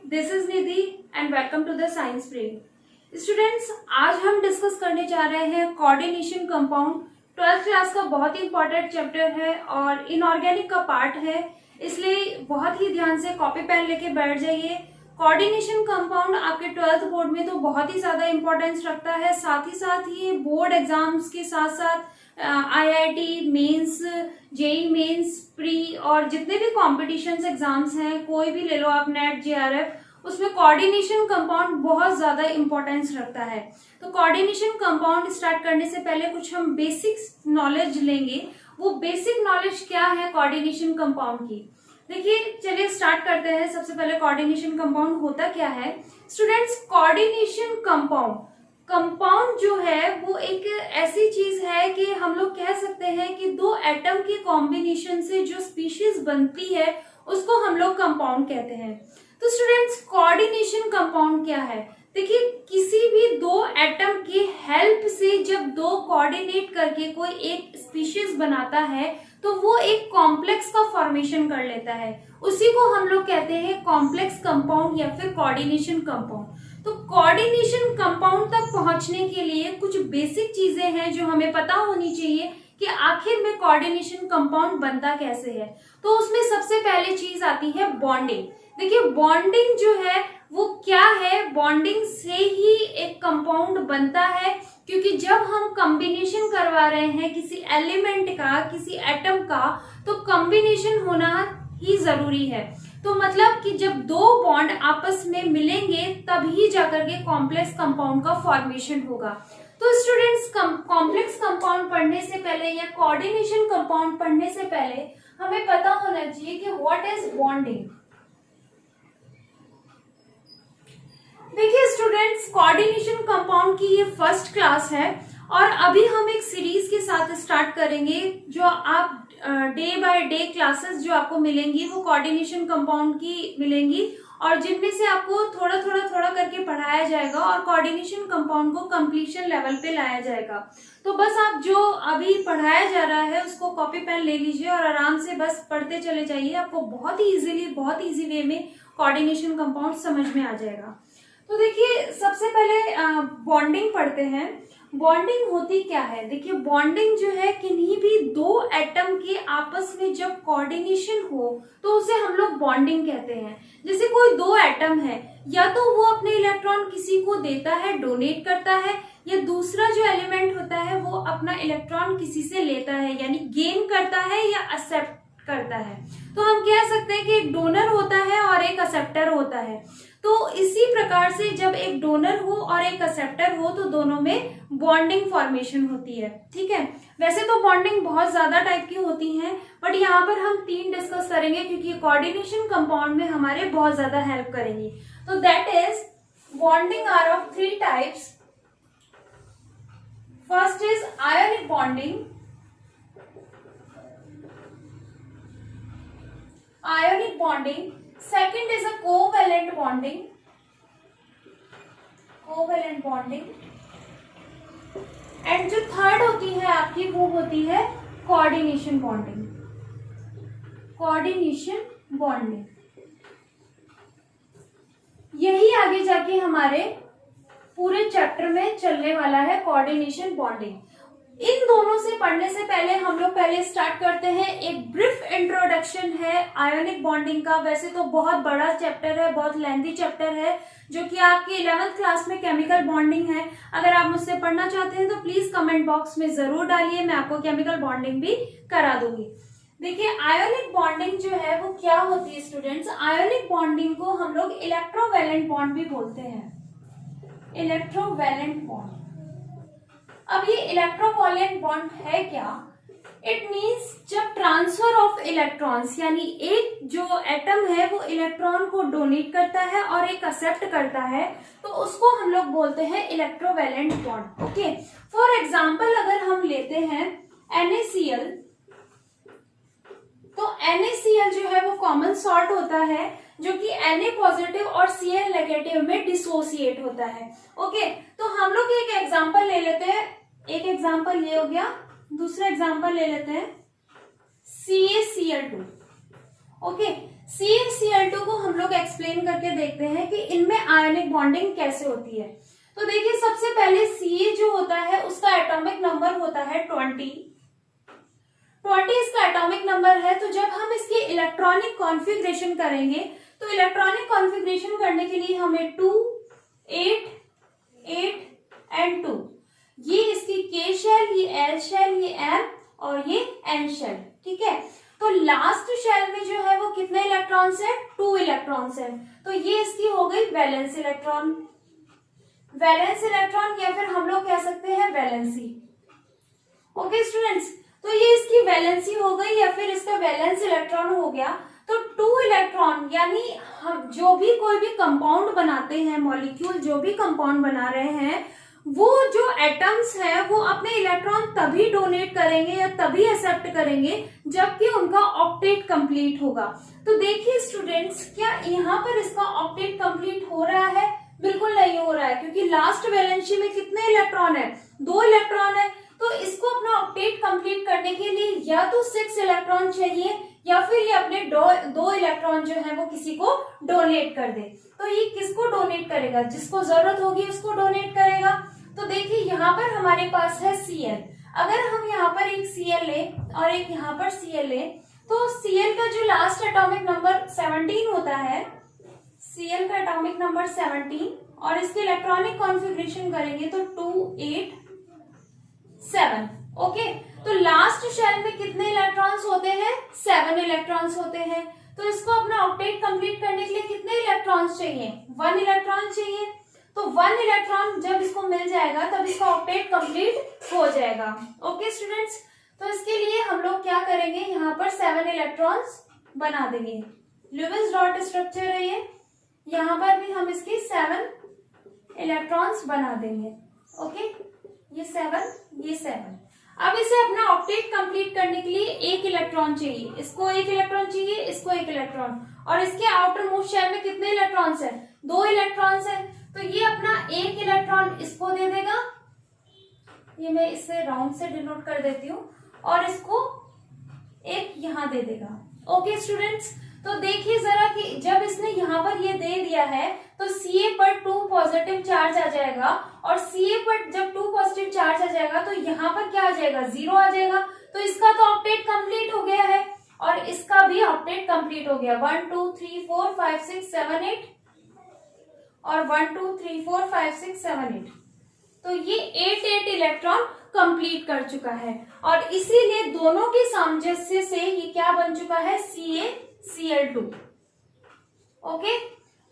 This is Nidhi and welcome to the science break. Students, आज हम discuss करने जा रहे हैं कोऑर्डिनेशन कंपाउंड। 12th क्लास का बहुत ही इंपॉर्टेंट चैप्टर है और इनऑर्गेनिक का पार्ट है, इसलिए बहुत ही ध्यान से कॉपी पेन लेके बैठ जाइए। कोऑर्डिनेशन कंपाउंड आपके 12th बोर्ड में तो बहुत ही ज्यादा इंपॉर्टेंस रखता है, साथ ही साथ ये बोर्ड एग्जाम्स के साथ साथ IIT mains, JEE mains, pre और जितने भी कॉम्पिटिशन्स एग्जाम्स हैं, कोई भी ले लो आप, नेट, JRF, उसमें कोऑर्डिनेशन कंपाउंड बहुत ज्यादा इंपॉर्टेंस रखता है। तो कोऑर्डिनेशन कंपाउंड स्टार्ट करने से पहले कुछ हम बेसिक नॉलेज लेंगे। वो बेसिक नॉलेज क्या है कोऑर्डिनेशन कंपाउंड की? देखिए, चलिए स्टार्ट करते हैं। सबसे पहले कोऑर्डिनेशन कंपाउंड होता क्या है स्टूडेंट्स? कोऑर्डिनेशन कंपाउंड जो है वो एक ऐसी चीज है कि हम लोग कह सकते हैं कि दो एटम के कॉम्बिनेशन से जो स्पीशीज बनती है उसको हम लोग कंपाउंड कहते हैं। तो स्टूडेंट्स, कोऑर्डिनेशन कंपाउंड क्या है? देखिए, किसी भी दो एटम की हेल्प से जब दो कोऑर्डिनेट करके कोई एक स्पीशीज बनाता है तो वो एक कॉम्प्लेक्स का फॉर्मेशन कर लेता है, उसी को हम लोग कहते हैं कॉम्प्लेक्स कंपाउंड या फिर कोऑर्डिनेशन कंपाउंड। तो कोऑर्डिनेशन कंपाउंड तक पहुंचने के लिए कुछ बेसिक चीजें हैं जो हमें पता होनी चाहिए कि आखिर में कोऑर्डिनेशन कंपाउंड बनता कैसे है। तो उसमें सबसे पहले चीज आती है बॉन्डिंग। देखिए, बॉन्डिंग जो है वो क्या है? बॉन्डिंग से ही एक कंपाउंड बनता है, क्योंकि जब हम कॉम्बिनेशन करवा रहे हैं किसी एलिमेंट का, किसी एटम का, तो कॉम्बिनेशन होना ही जरूरी है। तो मतलब कि जब दो बॉन्ड आपस में मिलेंगे तभी जाकर के कॉम्प्लेक्स कंपाउंड का फॉर्मेशन होगा। तो स्टूडेंट्स, कॉम्प्लेक्स कंपाउंड पढ़ने से पहले या कोऑर्डिनेशन कंपाउंड पढ़ने से पहले हमें पता होना चाहिए कि व्हाट इज बॉन्डिंग। देखिए स्टूडेंट्स, कोऑर्डिनेशन कंपाउंड की ये फर्स्ट क्लास है और अभी हम एक सीरीज के साथ स्टार्ट करेंगे। जो आप डे बाय डे क्लासेस जो आपको मिलेंगी वो कोऑर्डिनेशन कंपाउंड की मिलेंगी और जिनमें से आपको थोड़ा करके पढ़ाया जाएगा और कोऑर्डिनेशन कंपाउंड को कंप्लीशन लेवल पे लाया जाएगा। तो बस आप जो अभी पढ़ाया जा रहा है उसको कॉपी पेन ले लीजिए और आराम से बस पढ़ते चले जाइए। आपको बहुत ही इजीली, बहुत इजी वे में कोऑर्डिनेशन कंपाउंड समझ में आ जाएगा। तो देखिए, सबसे पहले बॉन्डिंग पढ़ते हैं। बॉन्डिंग होती क्या है? देखिए, बॉन्डिंग जो है किन्हीं भी दो एटम के आपस में जब कोऑर्डिनेशन हो तो उसे हम लोग बॉन्डिंग कहते हैं। जैसे कोई दो एटम है, या तो वो अपने इलेक्ट्रॉन किसी को देता है, डोनेट करता है, या दूसरा जो एलिमेंट होता है वो अपना इलेक्ट्रॉन किसी से लेता है, यानी गेन करता है या एक्सेप्ट करता है। तो हम कह सकते हैं कि एक डोनर होता है और एक एक्सेप्टर होता है। तो इसी प्रकार से जब एक डोनर हो और एक एक्सेप्टर हो तो दोनों में बॉन्डिंग फॉर्मेशन होती है। ठीक है, वैसे तो बॉन्डिंग बहुत ज्यादा टाइप की होती हैं, बट यहाँ पर हम 3 डिस्कस करेंगे क्योंकि कोऑर्डिनेशन कंपाउंड में हमारे बहुत ज्यादा हेल्प करेंगी। तो that is bonding are of 3 types. First is ionic bonding, ionic bonding. Second is a covalent bonding, and जो थर्ड होती है आपकी वो होती है कोऑर्डिनेशन बॉन्डिंग। यही आगे जाके हमारे पूरे चैप्टर में चलने वाला है, कोऑर्डिनेशन बॉन्डिंग। इन दोनों से पढ़ने से पहले हम लोग पहले स्टार्ट करते हैं, एक ब्रीफ इंट्रोडक्शन है आयोनिक बॉन्डिंग का। वैसे तो बहुत बड़ा चैप्टर है, बहुत लेंथी चैप्टर है, जो कि आपकी 11th क्लास में केमिकल बॉन्डिंग है। अगर आप मुझसे पढ़ना चाहते हैं तो प्लीज कमेंट बॉक्स में जरूर डालिए, मैं आपको केमिकल बॉन्डिंग भी करा दूंगी। देखिए, आयोनिक बॉन्डिंग जो है वो क्या होती है स्टूडेंट्स? आयोनिक बॉन्डिंग को हम लोग इलेक्ट्रोवैलेंट बॉन्ड भी बोलते हैं, इलेक्ट्रोवैलेंट बॉन्ड। अब ये इलेक्ट्रोवैलेंट बॉन्ड है क्या? इट मींस जब ट्रांसफर ऑफ इलेक्ट्रॉन्स, यानी एक जो एटम है वो इलेक्ट्रॉन को डोनेट करता है और एक एक्सेप्ट करता है, तो उसको हम लोग बोलते हैं electrovalent bond. Okay, for example अगर हम लेते हैं NaCl, तो NaCl जो है वो कॉमन सॉल्ट होता है जो कि Na पॉजिटिव और Cl नेगेटिव में डिसोसिएट होता है। ओके, तो हम लोग एक एग्जांपल ले लेते हैं। एक एग्जांपल ये हो गया, दूसरा एग्जांपल ले लेते हैं CaCl2। ओके, CaCl2 को हम लोग एक्सप्लेन करके देखते हैं कि इनमें आयनिक बॉन्डिंग कैसे होती है। तो देखिए सबसे पहले Ca जो होता है उसका एटॉमिक नंबर होता है 20 इसका एटॉमिक नंबर है। तो जब हम इसकी इलेक्ट्रॉनिक कॉन्फ़िगरेशन करेंगे तो इलेक्ट्रॉनिक कॉन्फ़िगरेशन करने के लिए हमें 2, 8, 8 एंड 2, ये इसकी K शेल, ये L शेल, ये M और ये N शेल, ठीक है। तो लास्ट शेल में जो है वो कितने इलेक्ट्रॉन्स है? 2 इलेक्ट्रॉन्स है। तो ये इसकी हो गई वैलेंस इलेक्ट्रॉन, या फिर हम लोग कह सकते हैं वैलेंसी। ओके स्टूडेंट्स, तो ये इसकी वैलेंसी हो गई या फिर इसका वैलेंस इलेक्ट्रॉन हो गया। तो 2 इलेक्ट्रॉन, यानी हम जो भी कोई भी कंपाउंड बनाते हैं, मॉलिक्यूल जो भी कंपाउंड बना रहे हैं, वो जो एटम्स हैं वो अपने इलेक्ट्रॉन तभी डोनेट करेंगे या तभी एक्सेप्ट करेंगे जबकि उनका ऑक्टेट कंप्लीट होगा। तो देखिए स्टूडेंट्स, क्या यहाँ पर इसका ऑक्टेट कंप्लीट हो रहा है? बिल्कुल नहीं हो रहा है, क्योंकि लास्ट वैलेंसी में कितने इलेक्ट्रॉन है? 2 इलेक्ट्रॉन है। तो इसको अपना ऑक्टेट कंप्लीट करने के लिए या तो 6 इलेक्ट्रॉन चाहिए या फिर ये अपने 2 इलेक्ट्रॉन जो है वो किसी को डोनेट कर दे। तो ये किसको डोनेट करेगा? जिसको जरूरत होगी उसको डोनेट करेगा। तो देखिए यहाँ पर हमारे पास है Cl। अगर हम यहाँ पर एक Cl ले और एक यहाँ पर Cl ले, तो Cl का जो लास्ट एटॉमिक नंबर 17 होता है, Cl का एटॉमिक नंबर 17, और इसके इलेक्ट्रॉनिक कॉन्फ़िगरेशन करेंगे तो 2, 8, 7। ओके, तो लास्ट शेल में कितने इलेक्ट्रॉन्स होते हैं? 7 इलेक्ट्रॉन्स होते हैं। तो इसको अपना ऑक्टेट कंप्लीट करने के लिए कितने इलेक्ट्रॉन्स चाहिए? 1 इलेक्ट्रॉन चाहिए। तो 1 इलेक्ट्रॉन जब इसको मिल जाएगा तब इसका ऑक्टेट कंप्लीट हो जाएगा। ओके स्टूडेंट्स, तो इसके लिए हम लोग क्या करेंगे, यहाँ पर 7 इलेक्ट्रॉन्स बना देंगे। लुईस डॉट स्ट्रक्चर है ये, यहाँ पर भी हम इसकी 7 इलेक्ट्रॉन्स बना देंगे। ओके, ये 7, ये 7। अब इसे अपना ऑक्टेट कंप्लीट करने के लिए 1 इलेक्ट्रॉन चाहिए, इसको 1 इलेक्ट्रॉन चाहिए, इसको 1 इलेक्ट्रॉन, और इसके आउटर मोस्ट शेल में कितने इलेक्ट्रॉन्स है? 2 इलेक्ट्रॉन्स है। तो ये अपना 1 इलेक्ट्रॉन इसको दे देगा, ये मैं इससे राउंड से डिनोट कर देती हूँ, और इसको 1 यहाँ दे देगा। ओके स्टूडेंट्स, तो देखिए जरा कि जब इसने यहाँ पर ये दे दिया है तो Ca पर 2 पॉजिटिव चार्ज आ जाएगा, और Ca पर जब 2 पॉजिटिव चार्ज आ जाएगा तो यहाँ पर क्या आ जाएगा? 0 आ जाएगा। तो इसका तो ऑक्टेट कंप्लीट हो गया है और इसका भी ऑक्टेट कंप्लीट हो गया। 1 2 3 4 5 6 7 8 और 1 2 3 4 5 6 7 8। तो ये 8 इलेक्ट्रॉन कंप्लीट कर चुका है, और इसीलिए दोनों के सामंजस्य से ये क्या बन चुका है? CaCl2। ओके,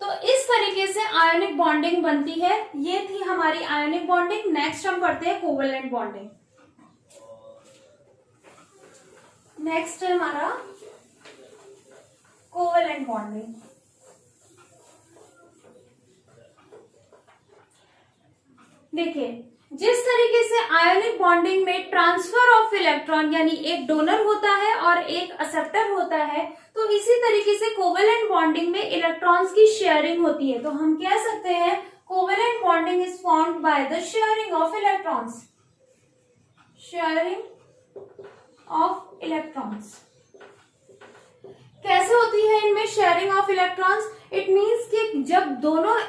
तो इस तरीके से आयोनिक बॉन्डिंग बनती है। ये थी हमारी आयोनिक बॉन्डिंग। नेक्स्ट हम पढ़ते हैं कोवेलेंट बॉन्डिंग। नेक्स्ट है हमारा कोवेलेंट बॉन्डिंग। देखिए, जिस तरीके से आयोनिक बॉन्डिंग में ट्रांसफर ऑफ इलेक्ट्रॉन, यानी एक डोनर होता है और एक एक्सेप्टर होता है, तो इसी तरीके से कोवेलेंट बॉन्डिंग में इलेक्ट्रॉन्स की शेयरिंग होती है। तो हम कह सकते हैं covalent bonding is formed by the sharing of electrons. Sharing of electrons कैसे होती है इनमें sharing of electrons? It means कि जब दोनों,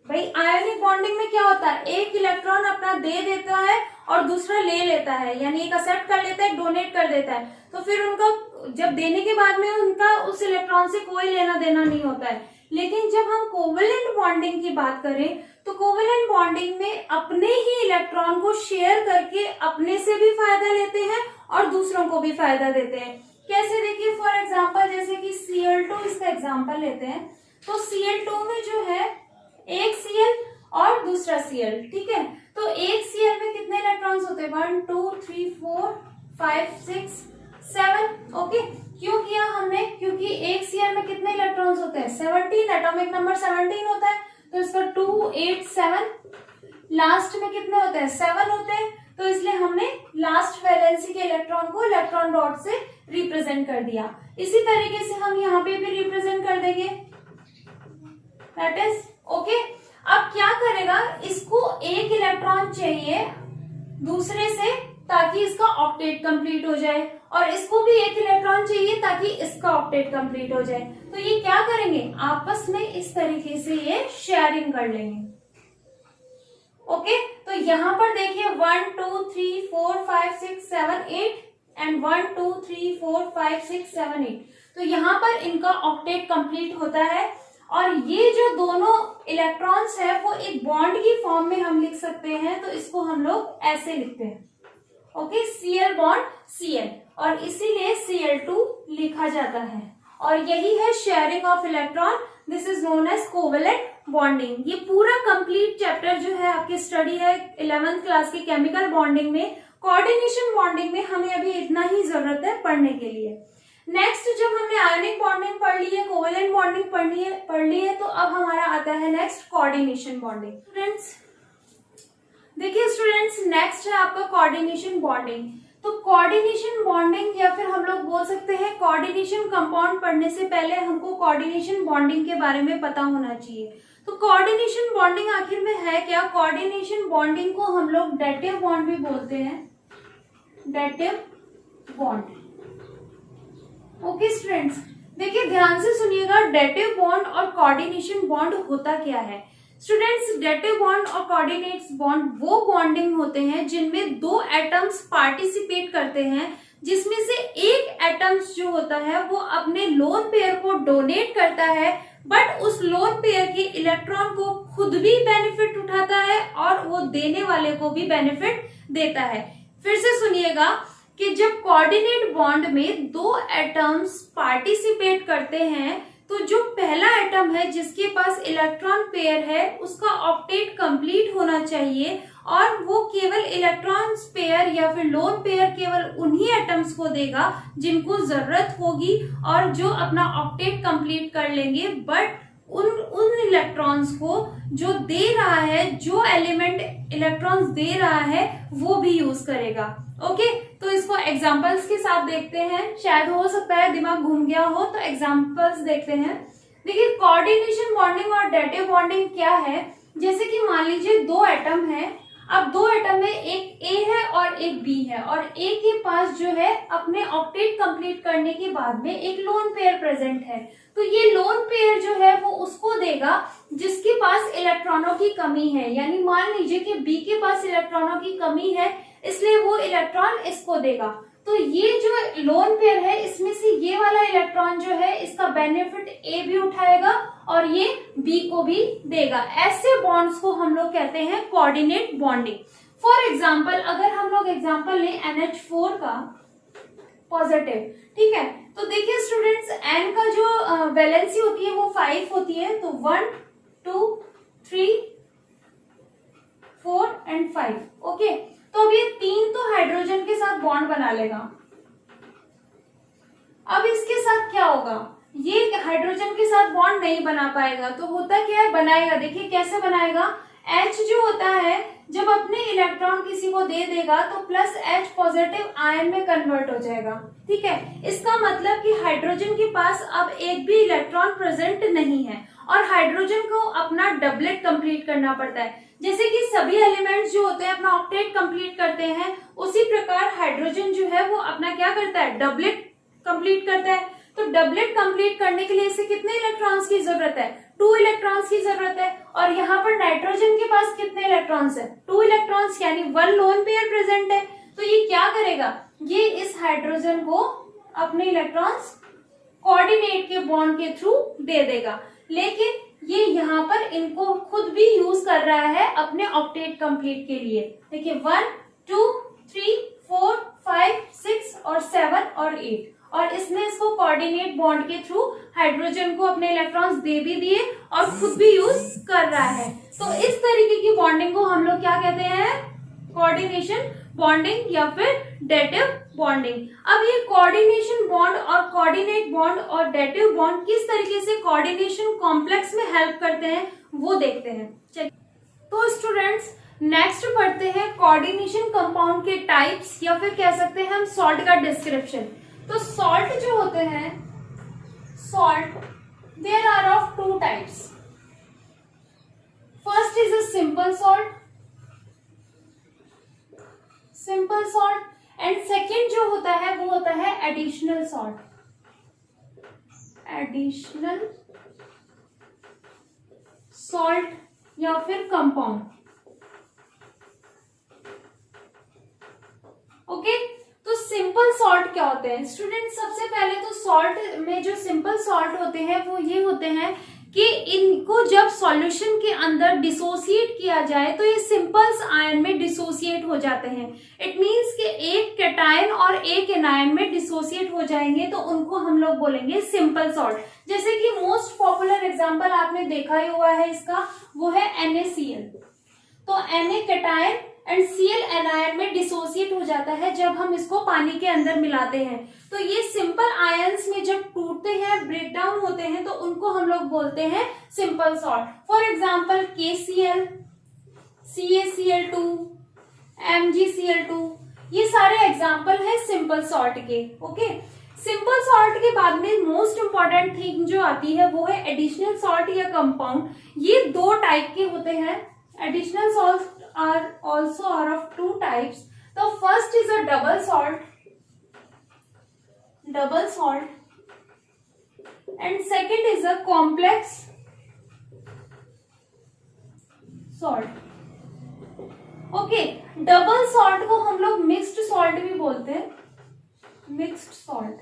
भाई आयोनिक बॉन्डिंग में क्या होता है, एक इलेक्ट्रॉन अपना दे देता है और दूसरा ले लेता है, यानी एक एक्सेप्ट कर लेता है, डोनेट कर देता है। तो फिर उनका जब देने के बाद में उनका उस इलेक्ट्रॉन से कोई लेना देना नहीं होता है। लेकिन जब हम कोवेलेंट बॉन्डिंग की बात करें तो कोवेलेंट बॉन्डिंग में अपने ही इलेक्ट्रॉन को शेयर करके अपने से भी फायदा लेते हैं और दूसरों को भी फायदा देते हैं। कैसे? देखिए, फॉर एग्जाम्पल जैसे कि Cl2 इसका एग्जाम्पल लेते हैं। तो Cl2 में जो है एक Cl और दूसरा Cl, ठीक है। तो एक Cl में कितने इलेक्ट्रॉन्स होते हैं? 1 2 3 4 5 6 7। ओके, क्यों किया हमने? क्योंकि एक Cl में कितने इलेक्ट्रॉन्स होते हैं? 17, एटॉमिक नंबर 17 होता है। तो इसका 2 8 7, लास्ट में कितने होते हैं? 7 होते हैं। तो इसलिए हमने लास्ट वैलेंसी के इलेक्ट्रॉन को इलेक्ट्रॉन डॉट से रिप्रेजेंट कर दिया। इसी तरीके से हम यहाँ पे भी रिप्रेजेंट कर देंगे, दैट इज ओके। अब क्या करेगा, इसको एक इलेक्ट्रॉन चाहिए दूसरे से ताकि इसका ऑक्टेट कंप्लीट हो जाए, और इसको भी एक इलेक्ट्रॉन चाहिए ताकि इसका ऑक्टेट कंप्लीट हो जाए। तो ये क्या करेंगे, आपस में इस तरीके से ये शेयरिंग कर लेंगे। ओके, तो यहाँ पर देखिए 1 2 3 4 5 6 7 8 एंड 1 2 3 4 5 6 7 8। तो यहाँ पर इनका ऑक्टेट कंप्लीट होता है, और ये जो दोनों इलेक्ट्रॉन्स है वो एक बॉन्ड की फॉर्म में हम लिख सकते हैं। तो इसको हम लोग ऐसे लिखते हैं, ओके, Cl बॉन्ड Cl, और इसीलिए Cl2 लिखा जाता है। और यही है sharing of electron, this is known as covalent bonding. ये पूरा कंप्लीट चैप्टर जो है आपकी स्टडी है 11th क्लास की केमिकल बॉन्डिंग में। कोऑर्डिनेशन बॉन्डिंग में हमें अभी इतना ही जरूरत है पढ़ने के लिए। नेक्स्ट, जब हमने आयनिक बॉन्डिंग पढ़ ली है, कोवेलेंट बॉन्डिंग पढ़ ली है, तो अब हमारा आता है नेक्स्ट कोऑर्डिनेशन बॉन्डिंग। स्टूडेंट्स देखिए स्टूडेंट्स, नेक्स्ट है आपका कोऑर्डिनेशन बॉन्डिंग। तो कोऑर्डिनेशन बॉन्डिंग, या फिर हम लोग बोल सकते हैं कोऑर्डिनेशन कंपाउंड पढ़ने से पहले हमको कोऑर्डिनेशन बॉन्डिंग के बारे में पता होना चाहिए। तो कोऑर्डिनेशन बॉन्डिंग आखिर में है क्या? कोऑर्डिनेशन बॉन्डिंग को हम लोग डेटिव बॉन्ड भी बोलते हैं, डेटिव बॉन्ड। ओके स्टूडेंट्स, देखिए ध्यान से सुनिएगा, डेटिव बॉन्ड और कोऑर्डिनेशन बॉन्ड होता क्या है। स्टूडेंट्स, डेटिव बॉन्ड और कोऑर्डिनेट्स बॉन्ड वो बॉन्डिंग होते हैं जिनमें दो एटम्स पार्टिसिपेट करते हैं, जिसमें से एक एटम्स जो होता है वो अपने लोन पेयर को डोनेट करता है, बट उस लोन पेयर के इलेक्ट्रॉन को खुद भी बेनिफिट उठाता है और वो देने वाले को भी बेनिफिट देता है। फिर से सुनिएगा कि जब कोऑर्डिनेट बॉन्ड में दो एटम्स पार्टिसिपेट करते हैं, तो जो पहला एटम है जिसके पास इलेक्ट्रॉन पेयर है उसका ऑक्टेट कंप्लीट होना चाहिए, और वो केवल इलेक्ट्रॉन पेयर या फिर लोन पेयर केवल उन्हीं एटम्स को देगा जिनको जरूरत होगी और जो अपना ऑक्टेट कंप्लीट कर लेंगे। बट उन इलेक्ट्रॉन्स को जो दे रहा है, जो एलिमेंट इलेक्ट्रॉन्स दे रहा है, वो भी यूज करेगा। ओके, तो इसको एग्जांपल्स के साथ देखते हैं। शायद हो सकता है दिमाग घूम गया हो, तो एग्जांपल्स देखते हैं। देखिए कोऑर्डिनेशन बॉन्डिंग और डेटिव बॉन्डिंग क्या है। जैसे कि मान लीजिए दो एटम है, अब दो एटम में एक ए है और एक बी है, और ए के पास जो है अपने ऑक्टेट कंप्लीट करने के बाद में एक लोन पेयर प्रेजेंट है। तो ये लोन पेयर जो है वो उसको देगा जिसके पास इलेक्ट्रॉनों की कमी है। यानी मान लीजिए कि बी के पास इलेक्ट्रॉनों की कमी है, इसलिए वो इलेक्ट्रॉन इसको देगा। तो ये जो लोन पेयर है, इसमें से ये वाला इलेक्ट्रॉन जो है इसका बेनिफिट ए भी उठाएगा और ये बी को भी देगा। ऐसे बॉन्ड्स को हम लोग कहते हैं कोऑर्डिनेट बॉन्डिंग। फॉर एग्जाम्पल, अगर हम लोग एग्जाम्पल लें NH4 का पॉजिटिव, ठीक है, तो देखिए स्टूडेंट्स, N का जो वैलेंसी होती है वो 5 होती है। तो 1 2 3 4 एंड 5। ओके, तो अब ये तीन तो हाइड्रोजन के साथ बॉन्ड बना लेगा। अब इसके साथ क्या होगा, ये हाइड्रोजन के साथ बॉन्ड नहीं बना पाएगा। तो होता क्या है, बनाएगा। देखिए कैसे बनाएगा, H जो होता है जब अपने इलेक्ट्रॉन किसी को दे देगा तो प्लस H पॉजिटिव आयन में कन्वर्ट हो जाएगा। ठीक है, इसका मतलब कि हाइड्रोजन के पास अब एक भी इलेक्ट्रॉन प्रेजेंट नहीं है और हाइड्रोजन को अपना डबलेट कंप्लीट करना पड़ता है। जैसे कि सभी एलिमेंट्स जो होते हैं अपना ऑक्टेट कंप्लीट करते हैं, उसी प्रकार हाइड्रोजन जो है वो अपना क्या करता है, डबलेट कंप्लीट करता है। तो डबलेट कंप्लीट करने के लिए इसे कितने इलेक्ट्रॉन्स की जरूरत है, 2 इलेक्ट्रॉन्स की जरूरत है। और यहाँ पर नाइट्रोजन के पास कितने इलेक्ट्रॉन्स है, 2 इलेक्ट्रॉन्स, यानी 1 लोन पेयर प्रेजेंट है। तो ये क्या करेगा, ये इस हाइड्रोजन को अपने इलेक्ट्रॉन्स कोऑर्डिनेट के बॉन्ड के थ्रू दे देगा, लेकिन ये यहाँ पर इनको खुद भी यूज कर रहा है अपने ऑक्टेट कंप्लीट के लिए। देखिए 1 2 3 4 5 6 और 7 और 8, और इसने इसको कोऑर्डिनेट बॉन्ड के थ्रू हाइड्रोजन को अपने इलेक्ट्रॉन्स दे भी दिए और खुद भी यूज कर रहा है। तो इस तरीके की बॉन्डिंग को हम लोग क्या कहते हैं, कोऑर्डिनेशन बॉन्डिंग या फिर डेटिव बॉन्डिंग। अब ये कोऑर्डिनेशन बॉन्ड और कोऑर्डिनेट बॉन्ड और डेटिव बॉन्ड किस तरीके से कोऑर्डिनेशन कॉम्प्लेक्स में हेल्प करते हैं वो देखते हैं। चलिए, तो स्टूडेंट्स नेक्स्ट पढ़ते हैं कोऑर्डिनेशन कंपाउंड के टाइप्स, या फिर कह सकते हैं हम सॉल्ट का डिस्क्रिप्शन। तो सॉल्ट जो होते हैं, salt there are of 2 types. First is a simple salt, simple salt. And second जो होता है वो होता है एडिशनल सॉल्ट, एडिशनल सॉल्ट या फिर कंपाउंड। ओके, तो सिंपल सॉल्ट क्या होते हैं स्टूडेंट? सबसे पहले तो सॉल्ट में जो सिंपल सॉल्ट होते हैं वो ये होते हैं कि इनको जब सॉल्यूशन के अंदर डिसोसिएट किया जाए तो ये सिंपल्स आयन में डिसोसिएट हो जाते हैं। इट मींस कि एक कैटायन और एक एनायन में डिसोसिएट हो जाएंगे तो उनको हम लोग बोलेंगे सिंपल सॉल्ट। जैसे कि मोस्ट पॉपुलर एग्जांपल आपने देखा ही हुआ है इसका, वो है NaCl। तो Na cation and Cl anion में डिसोसिएट हो जाता है जब हम इसको पानी के अंदर मिलाते हैं। तो ये सिंपल आयंस में जब टूटते हैं, ब्रेक डाउन होते हैं, तो उनको हम लोग बोलते हैं simple salt. For example KCl, CaCl2, MgCl2, ये सारे एग्जाम्पल है सिंपल सॉल्ट के। ओके, सिंपल सॉल्ट के बाद में मोस्ट इंपॉर्टेंट थिंग जो आती है वो है एडिशनल सॉल्ट या कंपाउंड। ये दो टाइप के होते हैं। Additional salt are also are of two types. The first is a double salt, and second is a complex salt. Okay, double salt को हम लोग मिक्स्ड सॉल्ट भी बोलते हैं, मिक्स्ड सॉल्ट।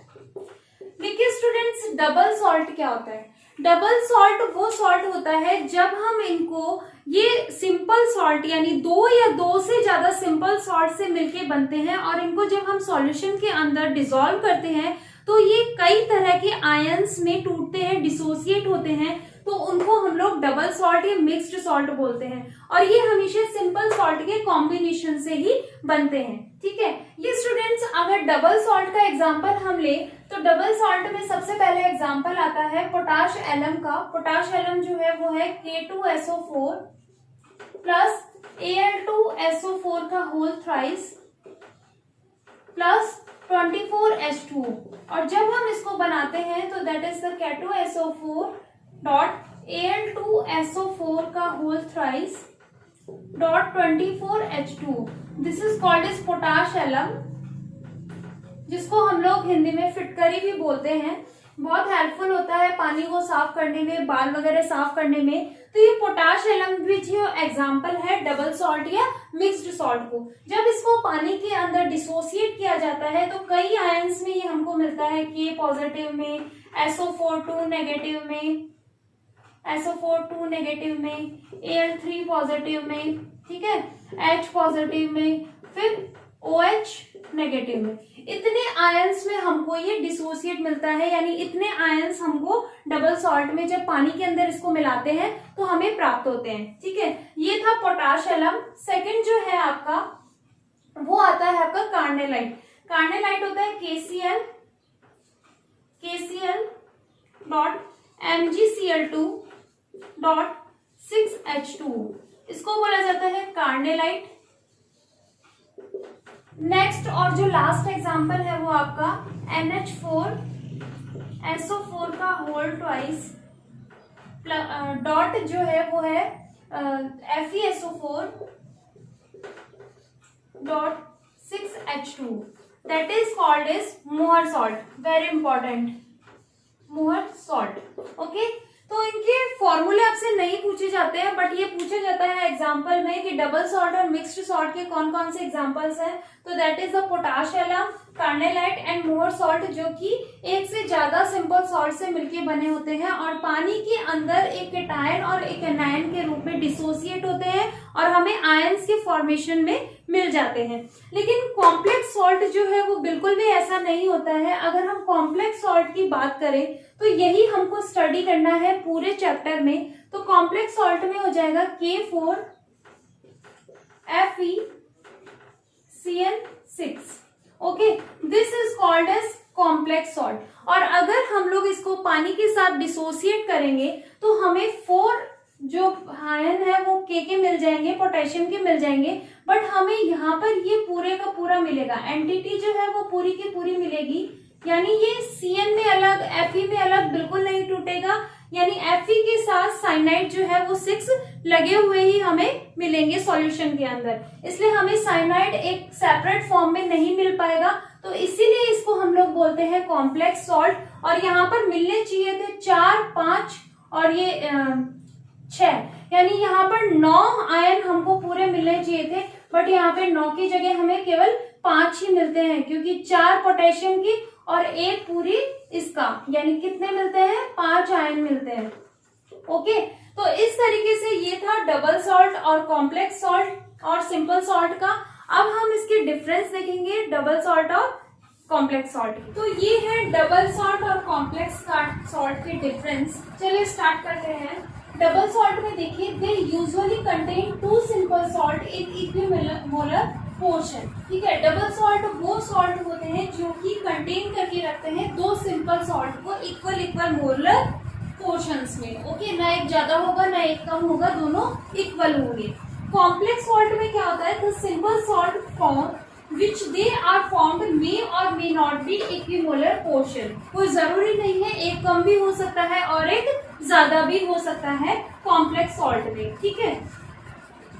देखिए स्टूडेंट्स, डबल सॉल्ट क्या होता है? डबल सॉल्ट वो सॉल्ट होता है जब हम इनको, ये सिंपल सॉल्ट यानी दो या दो से ज्यादा सिंपल सॉल्ट से मिलके बनते हैं और इनको जब हम सॉल्यूशन के अंदर डिसॉल्व करते हैं तो ये कई तरह के आयंस में टूटते हैं, डिसोसिएट होते हैं, तो उनको हम लोग डबल सॉल्ट या मिक्स्ड सॉल्ट बोलते हैं। और ये हमेशा सिंपल सॉल्ट के कॉम्बिनेशन से ही बनते हैं। ठीक है, ये स्टूडेंट्स अगर डबल सॉल्ट का एग्जांपल हम ले तो डबल सॉल्ट में सबसे पहले एग्जांपल आता है पोटाश एलम का। पोटाश एलम जो है वो है K2SO4 प्लस Al2SO4 का होल थ्राइस प्लस 24H2, और जब हम इसको बनाते हैं तो that is the K2SO4 dot Al2SO4 का whole thrice dot 24H2। This is called as potash alum, जिसको हम लोग हिंदी में फिटकरी भी बोलते हैं। बहुत हेल्पफुल होता है पानी को साफ करने में, बाल वगैरह साफ करने में। तो ये पोटाश एलम भी जो एग्जाम्पल है डबल सॉल्ट या मिक्स्ड सॉल्ट को। जब इसको पानी के अंदर डिसोसिएट किया जाता है तो कई आयंस में ये हमको मिलता है, K पॉजिटिव में, SO4 नेगेटिव में, SO4 नेगेटिव में, Al3 पॉजिटिव में, ठीक है, H पॉजिटिव में, फिर OH नेगेटिव में। इतने आयंस में हमको ये डिसोसिएट मिलता है, यानी इतने आयंस हमको डबल सॉल्ट में जब पानी के अंदर इसको मिलाते हैं तो हमें प्राप्त होते हैं। ठीक है, ये था पोटाश एलम। सेकंड जो है आपका वो आता है आपका कार्नेलाइट। कार्नेलाइट होता है KCl dot MgCl2 dot 6H2, इसको बोला जाता है कार्नेलाइट। नेक्स्ट और जो लास्ट एग्जांपल है वो आपका NH4SO4 का होल ट्वाइस डॉट जो है वो है FeSO4 dot 6H2, that is called as Mohr salt. Very important, Mohr salt. Okay, तो इनके फॉर्मूले आपसे नहीं पूछे जाते हैं, बट ये पूछा जाता है एग्जाम्पल में कि डबल सॉल्ट और मिक्स्ड सॉल्ट के कौन कौन से एग्जाम्पल्स हैं। तो that is the potash alum, carnallite and Mohr salt, जो कि एक से ज्यादा सिंपल सॉल्ट से मिलके बने होते हैं और पानी के अंदर एक कैटायन और एक एनायन के रूप में डिसोसिएट होते हैं और हमें आयंस के फॉर्मेशन में मिल जाते हैं। लेकिन कॉम्प्लेक्स सॉल्ट जो है वो बिल्कुल भी ऐसा नहीं होता है। अगर हम कॉम्प्लेक्स सॉल्ट की बात करें तो यही हमको स्टडी करना है पूरे चैप्टर में। तो कॉम्प्लेक्स सॉल्ट में हो जाएगा K4FeCl6। Okay, this is called as complex salt. और अगर हम लोग इसको पानी के साथ डिसोसिएट करेंगे तो हमें 4 जो आयन है वो के मिल जाएंगे, पोटेशियम के मिल जाएंगे, बट हमें यहाँ पर ये पूरे का पूरा मिलेगा। एंटिटी जो है वो पूरी की पूरी मिलेगी, यानी ये Cl में अलग, Fe में अलग बिल्कुल नहीं टूटेगा, यानी Fe के साथ साइनाइड जो है वो 6 लगे हुए ही हमें मिलेंगे सॉल्यूशन के अंदर, इसलिए हमें साइनाइड एक सेपरेट फॉर्म में नहीं मिल पाएगा। तो इसीलिए इसको हम लोग बोलते हैं कॉम्प्लेक्स सॉल्ट। और यहाँ पर मिलने चाहिए थे 4, 5 और ये 6, यानी यहाँ पर 9 आयन हमको पूरे मिलने चाहिए थे, बट यहाँ पे 9 की जगह हमें केवल 5 ही मिलते हैं, क्योंकि 4 पोटेशियम की और 1 पूरी इसका, यानी कितने मिलते हैं, 5 आयन मिलते हैं। ओके, तो इस तरीके से ये था डबल सॉल्ट और कॉम्प्लेक्स सॉल्ट और सिंपल सॉल्ट का। अब हम इसके डिफरेंस देखेंगे डबल सॉल्ट और कॉम्प्लेक्स सॉल्ट। तो ये है डबल सॉल्ट और कॉम्प्लेक्स सॉल्ट के डिफरेंस। चलिए स्टार्ट करते हैं। डबल सॉल्ट में देखिए, they usually contain 2 simple salt in equimolar portion. ठीक है, डबल सॉल्ट वो सॉल्ट होते हैं जो कि कंटेन करके रखते हैं 2 सिंपल सॉल्ट को इक्वल मोलर पोर्शंस में। ओके, ना एक ज्यादा होगा ना एक कम होगा, दोनों इक्वल होंगे। कॉम्प्लेक्स सॉल्ट में क्या होता है, the simple salt form which they are formed may or may not be equimolar portion। कोई जरूरी नहीं है, एक कम भी हो सकता है और एक ज्यादा भी हो सकता है कॉम्प्लेक्स सॉल्ट में। ठीक है,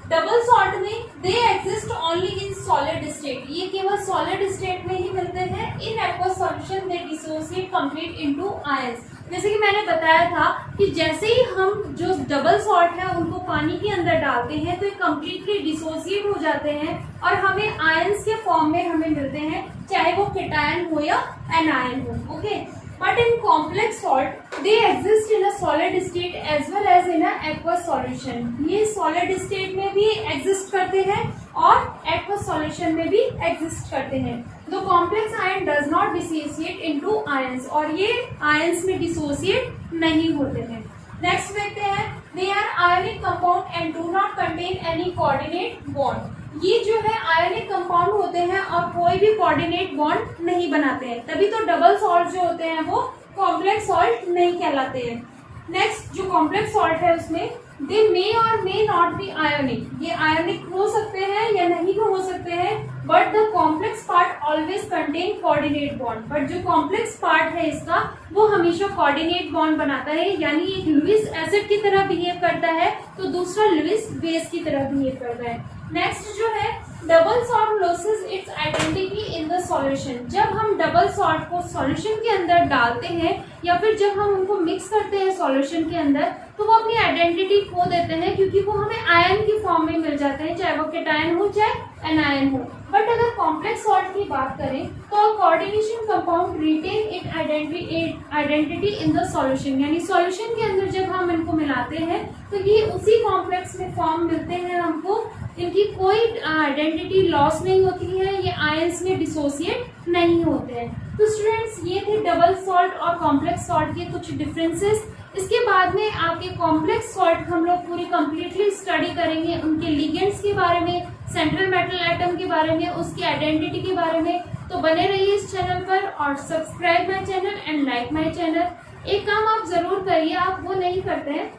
डबल सॉल्ट में they exist only in solid state, ये केवल सॉलिड स्टेट में ही मिलते हैं। In aqueous solution they dissociate complete into ions. जैसे कि मैंने बताया था कि जैसे ही हम जो डबल सॉल्ट है उनको पानी के अंदर डालते हैं तो ये कम्प्लीटली डिसोसिएट हो जाते हैं और हमें आयंस के फॉर्म में हमें मिलते हैं, चाहे वो केटायन हो या एनायन हो। Okay, but in complex salt they exist in a solid state as well as in a aqueous solution. ये सॉलिड स्टेट में भी एग्जिस्ट करते हैं और एक्वस सॉल्यूशन में भी एग्जिस्ट करते हैं। The complex ion does not dissociate into ions, और ये आयंस में डिसोसिएट नहीं होते हैं। नेक्स्ट देखते हैं, they are ionic compound and do not contain any coordinate bond. ये जो है आयनिक कंपाउंड होते हैं और कोई भी कोऑर्डिनेट बॉन्ड नहीं बनाते हैं, तभी तो डबल सॉल्ट जो होते हैं वो कॉम्प्लेक्स सॉल्ट नहीं कहलाते हैं। नेक्स्ट जो कॉम्प्लेक्स सॉल्ट है उसमें दे मे और मे नॉट बी आयोनिक, ये आयोनिक हो सकते हैं या नहीं भी हो सकते हैं, but the complex part always contain coordinate bond. But जो कॉम्प्लेक्स पार्ट है इसका वो हमेशा कोऑर्डिनेट बॉन्ड बनाता है, यानी एक लुईस एसिड की तरह बिहेव करता है तो दूसरा लुईस बेस की तरह बिहेव करता है। नेक्स्ट जो है, double salt losses it's identity in the solution. जब हम डबल सॉल्ट को सॉल्यूशन के अंदर डालते हैं या फिर जब हम उनको मिक्स करते हैं सॉल्यूशन के अंदर तो वो अपनी आइडेंटिटी खो देते हैं, क्योंकि वो हमें आयन की फॉर्म में मिल जाते हैं, चाहे वो केटायन हो चाहे एनायन हो। बट अगर कॉम्प्लेक्स सॉल्ट की बात करें तो coordination compound retain it identity in the solution, यानी सॉल्यूशन के अंदर जब हम इनको मिलाते हैं तो ये उसी कॉम्प्लेक्स में फॉर्म मिलते हैं हमको, इनकी कोई आइडेंटिटी लॉस नहीं होती है, ये आयंस में डिसोसिएट नहीं होते हैं। तो स्टूडेंट्स, ये थे डबल सॉल्ट और कॉम्प्लेक्स सॉल्ट के कुछ डिफरेंसेस। इसके बाद में आपके कॉम्प्लेक्स सॉल्ट हम लोग पूरी कंप्लीटली स्टडी करेंगे, उनके लिगेंड्स के बारे में, सेंट्रल मेटल एटम के बारे में, उसकी आइडेंटिटी के बारे में। तो बने रहिए इस चैनल पर और subscribe my channel and like my channel. एक काम आप जरूर करिए, आप वो नहीं करते हैं,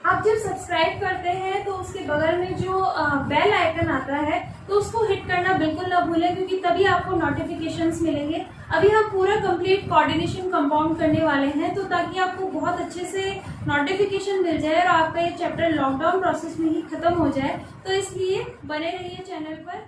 आप जब सब्सक्राइब करते हैं तो उसके बगल में जो बेल आइकन आता है तो उसको हिट करना बिल्कुल ना भूलें, क्योंकि तभी आपको नोटिफिकेशंस मिलेंगे। अभी हम पूरा कंप्लीट कोऑर्डिनेशन कंपाउंड करने वाले हैं, तो ताकि आपको बहुत अच्छे से नोटिफिकेशन मिल जाए और आपका ये चैप्टर लॉकडाउन प्रोसेस में ही खत्म हो जाए, तो इसलिए बने रहिए चैनल पर।